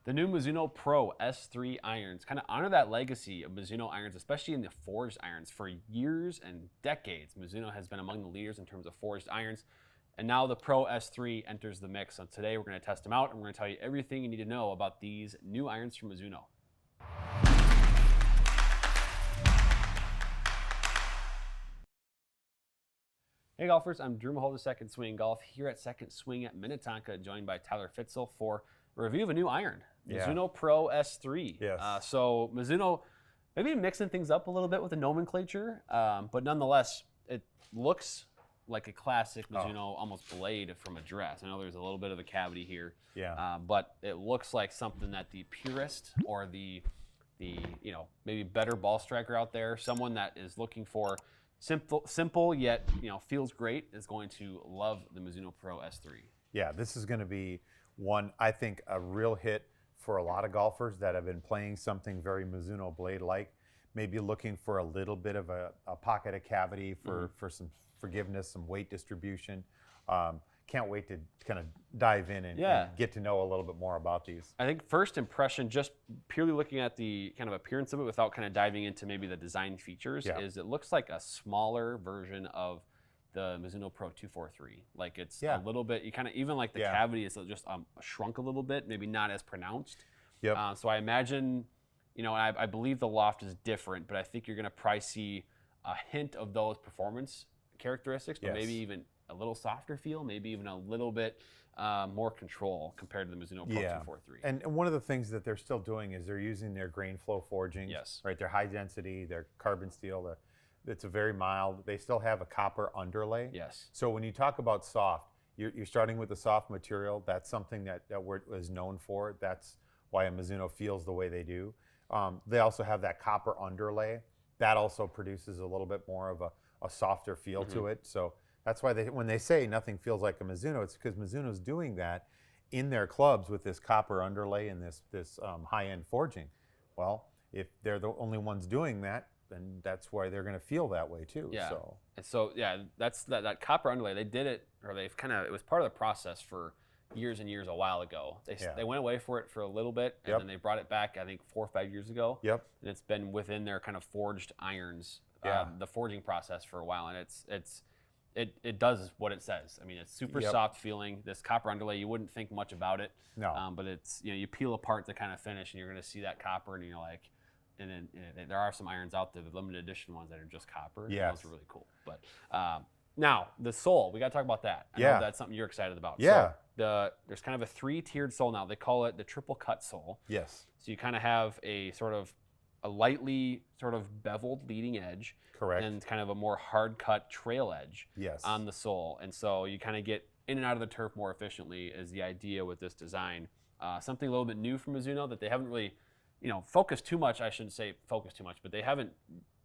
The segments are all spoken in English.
The new Mizuno Pro S-3 irons kind of honor that legacy of Mizuno irons, especially in the forged irons. For years and decades, Mizuno has been among the leaders in terms of forged irons. And now the Pro S-3 enters the mix. So today we're going to test them out and we're going to tell you everything you need to know about these new irons from Mizuno. Hey golfers, I'm Drew Mahowald of Second Swing Golf here at Second Swing at Minnetonka, joined by Tyler Fitzel for a review of a new iron, Mizuno Pro S-3. Yes. So Mizuno maybe mixing things up a little bit with the nomenclature, but nonetheless, it looks like a classic Mizuno almost blade from a dress. I know there's a little bit of a cavity here, but it looks like something that the purist or the maybe better ball striker out there, someone that is looking for simple yet feels great, is going to love the Mizuno Pro S-3. Yeah, this is going to be one, I think, a real hit for a lot of golfers that have been playing something very Mizuno blade-like, maybe looking for a little bit of a pocket of cavity for some forgiveness, some weight distribution. Can't wait to kind of dive in and get to know a little bit more about these. I think first impression, just purely looking at the kind of appearance of it without kind of diving into maybe the design features, is it looks like a smaller version of the Mizuno Pro 243. Like it's a little bit, you kind of, even like the cavity is just shrunk a little bit, maybe not as pronounced. Yep. So I imagine, I believe the loft is different, but I think you're going to probably see a hint of those performance characteristics, but maybe even a little softer feel, maybe even a little bit more control compared to the Mizuno Pro 243. And one of the things that they're still doing is they're using their grain flow forging. Yes. Right, their high density, their carbon steel, it's a very mild. They still have a copper underlay. Yes. So when you talk about soft, you're starting with the soft material. That's something that is known for. That's why a Mizuno feels the way they do. They also have that copper underlay. That also produces a little bit more of a softer feel to it. So that's why when they say nothing feels like a Mizuno, it's because Mizuno's doing that in their clubs with this copper underlay and this high-end forging. Well, if they're the only ones doing that, then that's why they're going to feel that way too. Yeah. So That's that copper underlay. They did it, or it was part of the process for years and years a while ago. They went away for it for a little bit, and then they brought it back, I think 4 or 5 years ago. Yep. And it's been within their kind of forged irons, the forging process for a while, and it does what it says. I mean, it's super soft feeling. This copper underlay, you wouldn't think much about it. No. But it's, you peel apart the kind of finish, and you're going to see that copper, and you're like, and then there are some irons out there, the limited edition ones that are just copper. Yes. And those are really cool. But now, the sole, we got to talk about that. I know that's something you're excited about. Yeah. So there's kind of a 3-tiered sole now. They call it the triple cut sole. Yes. So you kind of have a lightly sort of beveled leading edge. Correct. And kind of a more hard cut trail edge on the sole. And so you kind of get in and out of the turf more efficiently is the idea with this design. Something a little bit new from Mizuno that they haven't really focused too much. I shouldn't say focused too much, but they haven't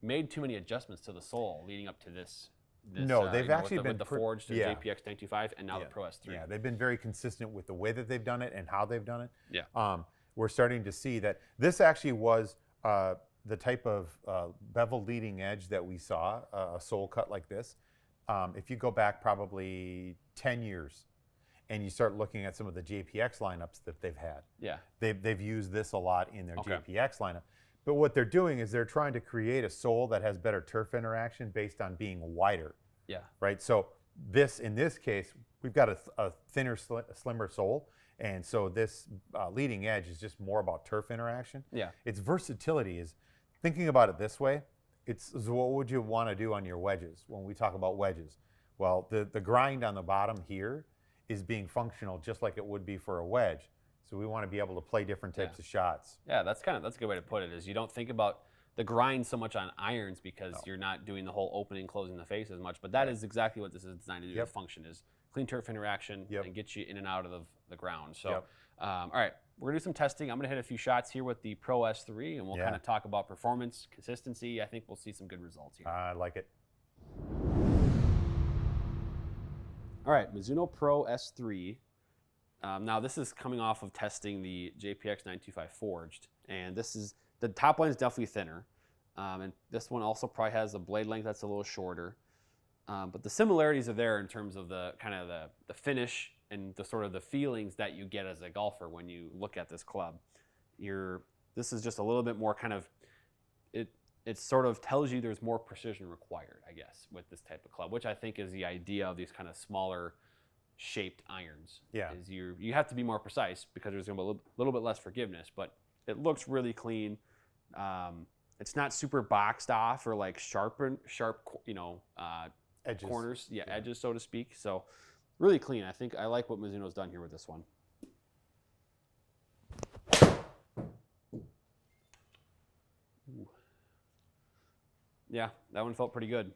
made too many adjustments to the sole leading up to this. No, they've actually been with the forged JPX 925 and now the Pro S-3. Yeah, they've been very consistent with the way that they've done it and how they've done it. Yeah. We're starting to see that this actually was the type of beveled leading edge that we saw, a sole cut like this. If you go back probably 10 years and you start looking at some of the JPX lineups that they've had, they've used this a lot in their JPX lineup. But what they're doing is they're trying to create a sole that has better turf interaction based on being wider. Yeah. Right. So in this case, we've got a thinner, slimmer sole. And so this leading edge is just more about turf interaction. Yeah. Its versatility is, thinking about it this way, it's what would you want to do on your wedges when we talk about wedges? Well, the grind on the bottom here is being functional just like it would be for a wedge. So we want to be able to play different types of shots. Yeah, that's a good way to put it, is you don't think about the grind so much on irons because you're not doing the whole opening, closing the face as much, but that is exactly what this is designed to do. The function is clean turf interaction and get you in and out of the ground. So, all right, we're gonna do some testing. I'm gonna hit a few shots here with the Pro S-3, and we'll kind of talk about performance, consistency. I think we'll see some good results here. I like it. All right, Mizuno Pro S-3. Now this is coming off of testing the JPX 925 forged, and the top line is definitely thinner, and this one also probably has a blade length that's a little shorter, but the similarities are there in terms of the kind of the finish and the sort of the feelings that you get as a golfer when you look at this club. This is just a little bit more kind of, it sort of tells you there's more precision required, I guess, with this type of club, which I think is the idea of these kind of smaller shaped irons. Yeah. Is you have to be more precise because there's going to be a little bit less forgiveness, but it looks really clean. It's not super boxed off or like sharp, Edges. corners, edges, so to speak. So really clean. I think I like what Mizuno's done here with this one. Ooh. Yeah, that one felt pretty good.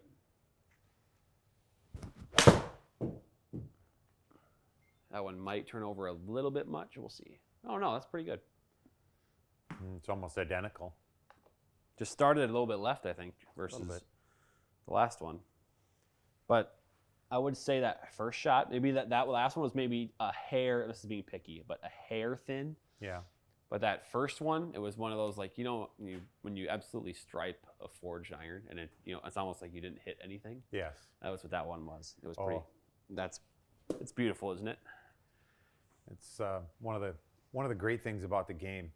That one might turn over a little bit much. We'll see. Oh, no, that's pretty good. It's almost identical. Just started a little bit left, I think, versus the last one. But I would say that first shot, maybe that last one was maybe a hair, this is being picky, but a hair thin. Yeah. But that first one, it was one of those, like, when you absolutely stripe a forged iron and it's almost like you didn't hit anything. Yes. That was what that one was. It was pretty, it's beautiful, isn't it? It's one of the great things about the game.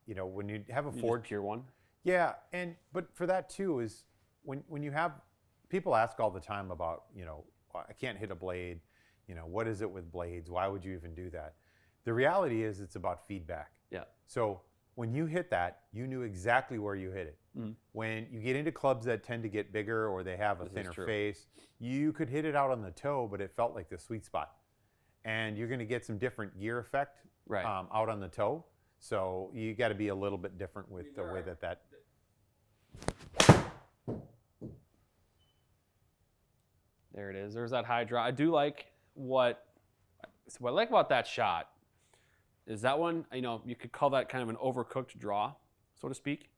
When you have a forged pure one. Yeah, but for that too is when you have people ask all the time about, I can't hit a blade, what is it with blades? Why would you even do that? The reality is it's about feedback. Yeah. So when you hit that, you knew exactly where you hit it. Mm. When you get into clubs that tend to get bigger or they have a thinner face, you could hit it out on the toe, but it felt like the sweet spot. And you're going to get some different gear effect out on the toe. So you got to be a little bit different with the way that. There it is. There's that high draw. I do like what I like about that shot is that one, you could call that kind of an overcooked draw, so to speak.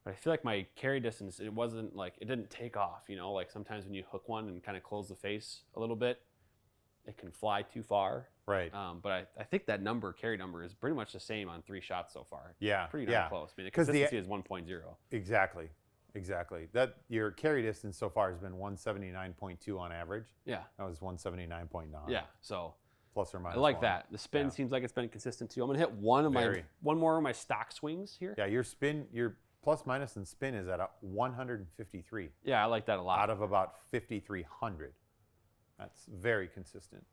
But I feel like my carry distance, it wasn't like, it didn't take off, like sometimes when you hook one and kind of close the face a little bit, it can fly too far. Right. But I think that carry number is pretty much the same on 3 shots so far. Yeah. Pretty darn close. I mean, the consistency is 1.0. Exactly. That your carry distance so far has been 179.2 on average. Yeah. That was 179.9. Yeah. So plus or minus. I like 1. that. The spin seems like it's been consistent too. I'm gonna hit one more of my stock swings here. Yeah, your plus minus and spin is at 153. Yeah, I like that a lot. Out of about 5,300. That's very consistent.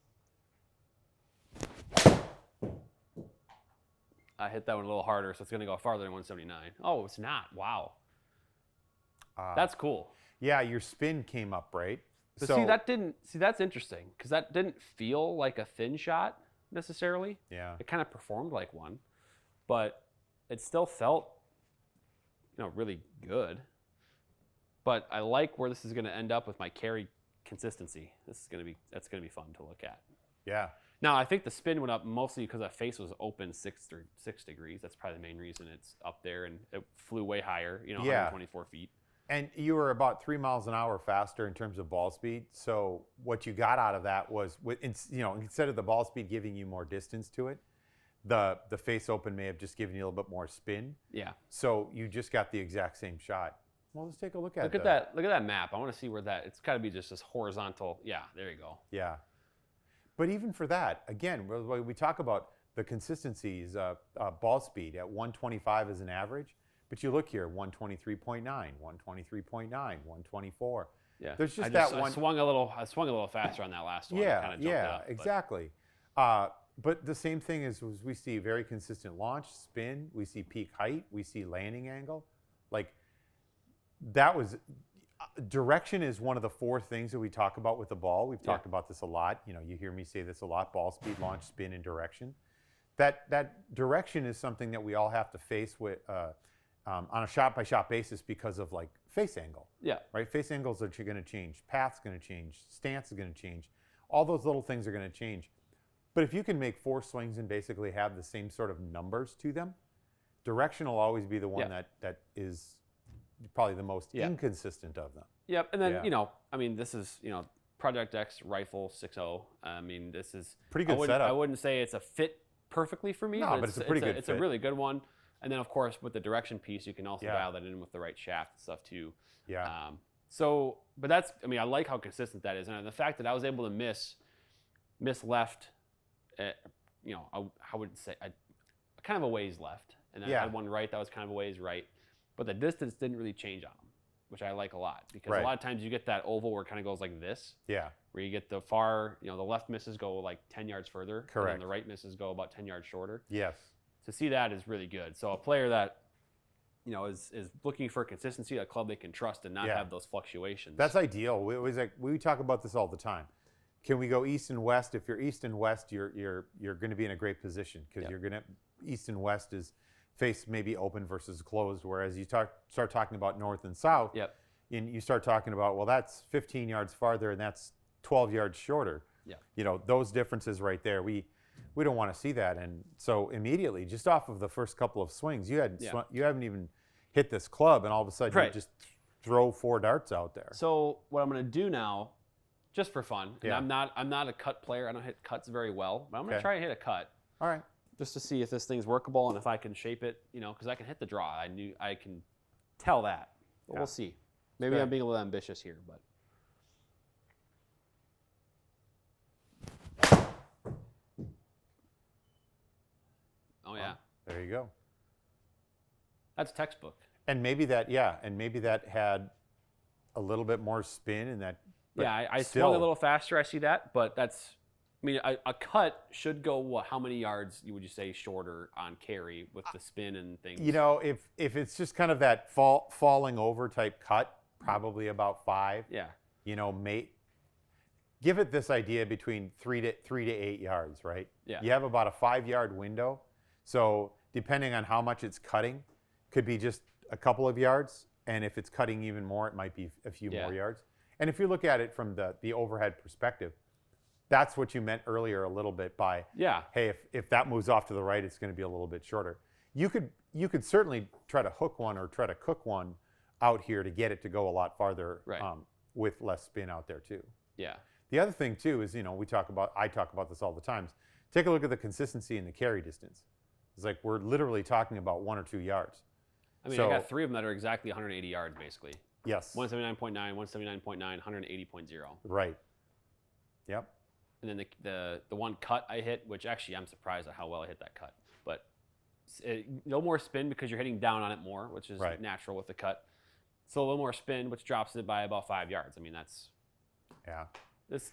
I hit that one a little harder, so it's gonna go farther than 179. Oh, it's not. Wow. That's cool. Yeah, your spin came up, right? But that's interesting because that didn't feel like a thin shot necessarily. Yeah. It kind of performed like one, but it still felt, really good. But I like where this is going to end up with my carry consistency. That's going to be fun to look at. Yeah. Now I think the spin went up mostly because that face was open 6 degrees. That's probably the main reason it's up there, and it flew way higher. 124 feet. And you were about 3 miles an hour faster in terms of ball speed. So what you got out of that was, instead of the ball speed giving you more distance to it, the face open may have just given you a little bit more spin. Yeah. So you just got the exact same shot. Well, let's take a look at that. Look at that map. I want to see where that. It's got to be just this horizontal. Yeah. There you go. Yeah. But even for that, again, we talk about the consistencies, ball speed at 125 as an average. But you look here, 123.9, 123.9, 124. Yeah. There's just I swung a little faster on that last one. Yeah, exactly. But the same thing is we see very consistent launch, spin, we see peak height, we see landing angle. Like that was direction is one of the 4 things that we talk about with the ball. We've talked about this a lot. You hear me say this a lot: ball speed, launch, spin, and direction. That direction is something that we all have to face with. On a shot-by-shot basis because of like face angle. Yeah. Right? Face angles are going to change. Path's going to change. Stance is going to change. All those little things are going to change. But if you can make 4 swings and basically have the same sort of numbers to them, direction will always be the one that is probably the most inconsistent of them. Yep. And then, this is, Project X Rifle 6.0. I mean, this is pretty good setup. I wouldn't say it's a fit perfully for me. No, but it's a pretty good fit. It's a really good one. And then, of course, with the direction piece, you can also dial that in with the right shaft and stuff, too. Yeah. But I like how consistent that is. And the fact that I was able to miss miss left, I would say kind of a ways left, and then I had one right that was kind of a ways right, but the distance didn't really change on them, which I like a lot because a lot of times you get that oval where it kind of goes like this. Yeah. Where you get the far, the left misses go like 10 yards further. Correct. And the right misses go about 10 yards shorter. Yes. To see that is really good. So a player that, is looking for consistency, a club they can trust and not have those fluctuations. That's ideal. We talk about this all the time. Can we go east and west? If you're east and west, you're going to be in a great position because you're going to east and west is face maybe open versus closed. Whereas you start talking about north and south, and you start talking about, well, that's 15 yards farther and that's 12 yards shorter. Yeah. Those differences right there. We don't want to see that. And so immediately, just off of the first couple of swings, you haven't even hit this club, and all of a sudden you just throw 4 darts out there. So what I'm going to do now, just for fun, and I'm not a cut player. I don't hit cuts very well, but I'm going to try and hit a cut. All right. Just to see if this thing's workable and if I can shape it, because I can hit the draw. I can tell that. But we'll see. Maybe I'm being a little ambitious here, but. Oh yeah. There you go. That's textbook. And maybe that had a little bit more spin in that. Yeah, I swung a little faster. I see that, but that's. I mean, a cut should go how many yards would you say shorter on carry with the spin and things? If it's just kind of that falling over type cut, probably about 5. Yeah. Give it this idea between 3 to 8 yards, right? Yeah. You have about a 5-yard window, so depending on how much it's cutting, could be just a couple of yards, and if it's cutting even more, it might be a few more yards. And if you look at it from the overhead perspective, that's what you meant earlier a little bit by, hey, if that moves off to the right, it's going to be a little bit shorter. You could certainly try to hook one or try to cook one out here to get it to go a lot farther with less spin out there too. Yeah. The other thing too is, I talk about this all the time. Take a look at the consistency in the carry distance. It's like we're literally talking about 1 or 2 yards. I mean, I got 3 of them that are exactly 180 yards basically. Yes. 179.9, 179.9, 180.0. Right. Yep. And then the one cut I hit, which actually I'm surprised at how well I hit that cut. But no more spin because you're hitting down on it more, which is natural with the cut. So a little more spin, which drops it by about 5 yards. I mean, that's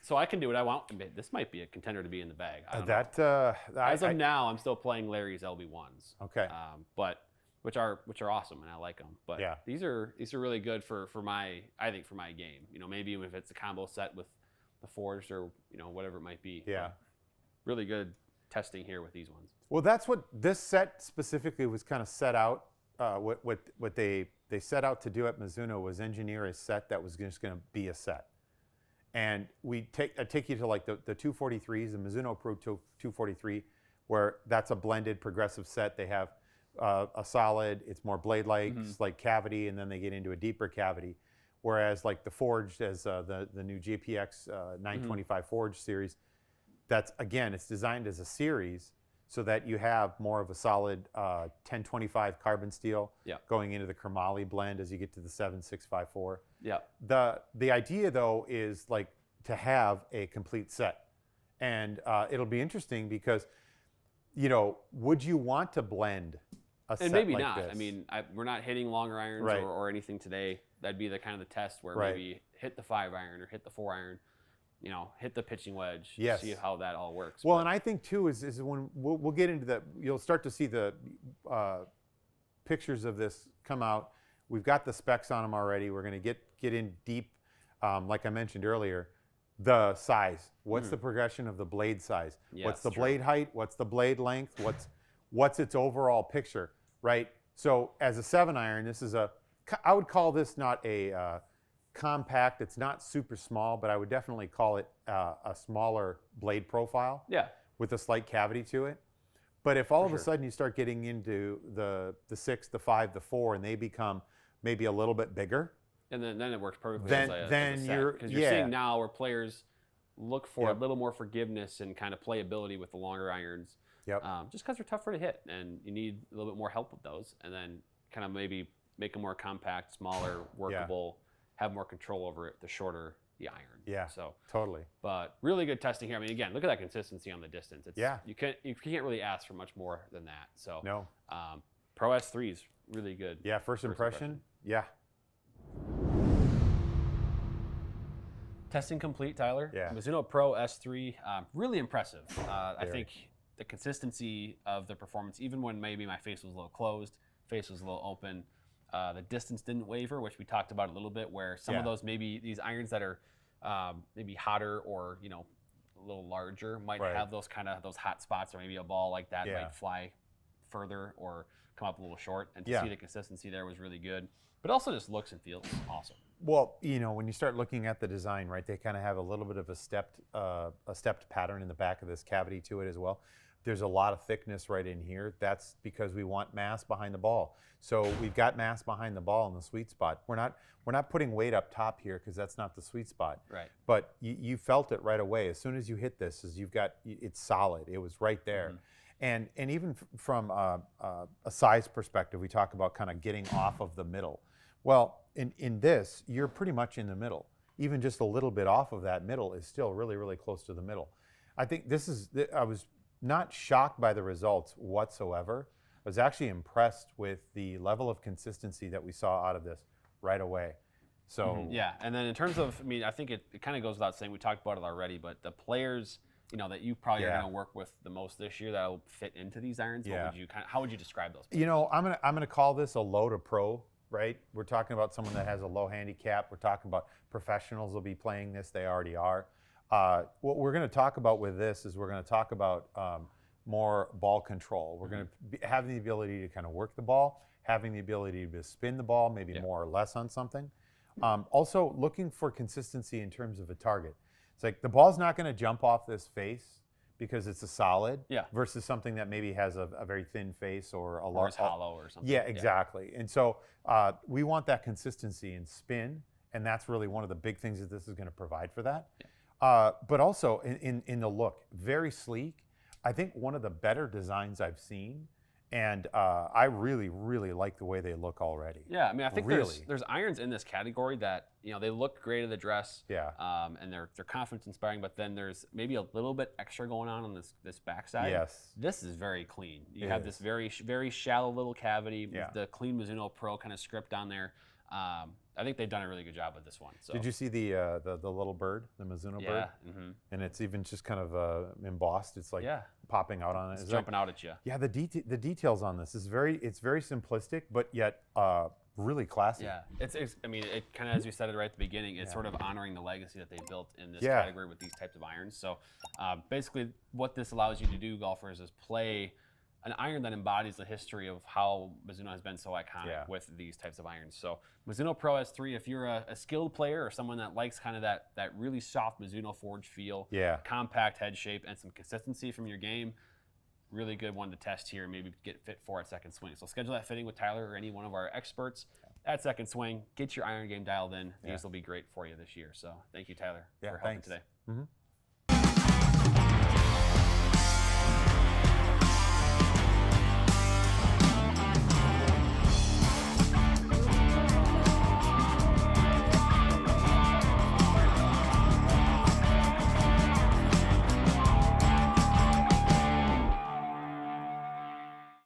so I can do what I want. I mean, this might be a contender to be in the bag. I don't know. As of now, I'm still playing Larry's LB1s. Okay. But which are awesome and I like them. But these are really good for my game. Maybe if it's a combo set with the forged or whatever it might be. Yeah. But really good testing here with these ones. Well, that's what this set specifically was kind of set out. What they set out to do at Mizuno was engineer a set that was just going to be a set. And I take you to like the 243s, the Mizuno Pro 243, where that's a blended progressive set. They have a solid, it's more blade-like, like cavity, and then they get into a deeper cavity. Whereas like the forged, as the new JPX 925 forged series, it's designed as a series so that you have more of a solid 1025 carbon steel going into the chromoly blend as you get to the 7654. Yeah. The idea though is like to have a complete set, and it'll be interesting because would you want to blend a set maybe like not. this? I mean, we're not hitting longer irons or anything today. That'd be the kind of the test where maybe hit the 5-iron or hit the 4-iron. Hit the pitching wedge, see how that all works. Well, and I think too is when we'll get into that, you'll start to see the pictures of this come out. We've got the specs on them already. We're going to get in deep, like I mentioned earlier, the size. What's the progression of the blade size? Yes, what's the blade height? What's the blade length? What's its overall picture, right? So as a 7-iron, this is I would call this not a compact. It's not super small, but I would definitely call it a smaller blade profile. Yeah. With a slight cavity to it. But if all of a sudden you start getting into the 6, the 5, the 4, and they become maybe a little bit bigger, and then it works perfectly. Then you're seeing now where players look for a little more forgiveness and kind of playability with the longer irons. Yep. Just because they're tougher to hit, and you need a little bit more help with those, and then kind of maybe make them more compact, smaller, workable. Have more control over it the shorter the iron. Yeah. So Totally. but really good testing here. I mean, again, look at that consistency on the distance. It's, Yeah. You can't really ask for much more than that. So No. Pro S-3 is really good. Yeah. First impression. Yeah. Testing complete, Tyler. Yeah. Mizuno Pro S-3, really impressive. I think the consistency of the performance, even when maybe my face was a little closed, face was a little open, the distance didn't waver, which we talked about a little bit, where some of those, maybe these irons that are maybe hotter or, you know, a little larger might have those those hot spots, or maybe a ball like that might fly further or come up a little short. And to see the consistency there was really good, but also just looks and feels awesome. Well, you know, when you start looking at the design, right, they kind of have a little bit of a stepped pattern in the back of this cavity to it as well. There's a lot of thickness right in here. That's because we want mass behind the ball. So we've got mass behind the ball in the sweet spot. We're not putting weight up top here because that's not the sweet spot. Right. But you felt it right away as soon as you hit this. It's solid. It was right there. And even from a size perspective, we talk about kind of getting off of the middle. Well, in this, you're pretty much in the middle. Even just a little bit off of that middle is still really, really close to the middle. I think I was not shocked by the results whatsoever. I was actually impressed with the level of consistency that we saw out of this right away. So yeah, and then in terms of, I mean, I think it kind of goes without saying, we talked about it already, but the players, you know, that you probably are going to work with the most this year that will fit into these irons, how would you describe those players? You know, I'm gonna call this a low to pro, right? We're talking about someone that has a low handicap. We're talking about professionals will be playing this. They already are. What we're going to talk about with this is we're going to talk about more ball control. We're going to have the ability to kind of work the ball, having the ability to spin the ball, maybe more or less on something. Also looking for consistency in terms of a target. It's like the ball's not going to jump off this face because it's a solid versus something that maybe has a very thin face or a large hollow or something. Yeah, exactly. And so we want that consistency in spin, and that's really one of the big things that this is going to provide for that. But also in the look, very sleek. I think one of the better designs I've seen, and I really, really like the way they look already. Yeah, I mean, I think there's irons in this category that, you know, they look great at the dress. Yeah. And they're confidence inspiring, but then there's maybe a little bit extra going on this backside. Yes. This is very clean. You have this very, very shallow little cavity with the clean Mizuno Pro kind of script on there. I think they've done a really good job with this one. So. Did you see the little bird, the Mizuno bird? And it's even just kind of embossed. It's like popping out on it. It's jumping out at you. Yeah, the details on this is very simplistic, but yet really classy. Yeah, it's I mean, it kind of, as you said it right at the beginning, it's sort of honoring the legacy that they built in this category with these types of irons. So basically, what this allows you to do, golfers, is play an iron that embodies the history of how Mizuno has been so iconic with these types of irons. So Mizuno Pro S-3, if you're a skilled player or someone that likes kind of that really soft Mizuno forged feel, compact head shape, and some consistency from your game, really good one to test here and maybe get fit for at Second Swing. So schedule that fitting with Tyler or any one of our experts at Second Swing. Get your iron game dialed in. These will be great for you this year. So thank you, Tyler, for helping today.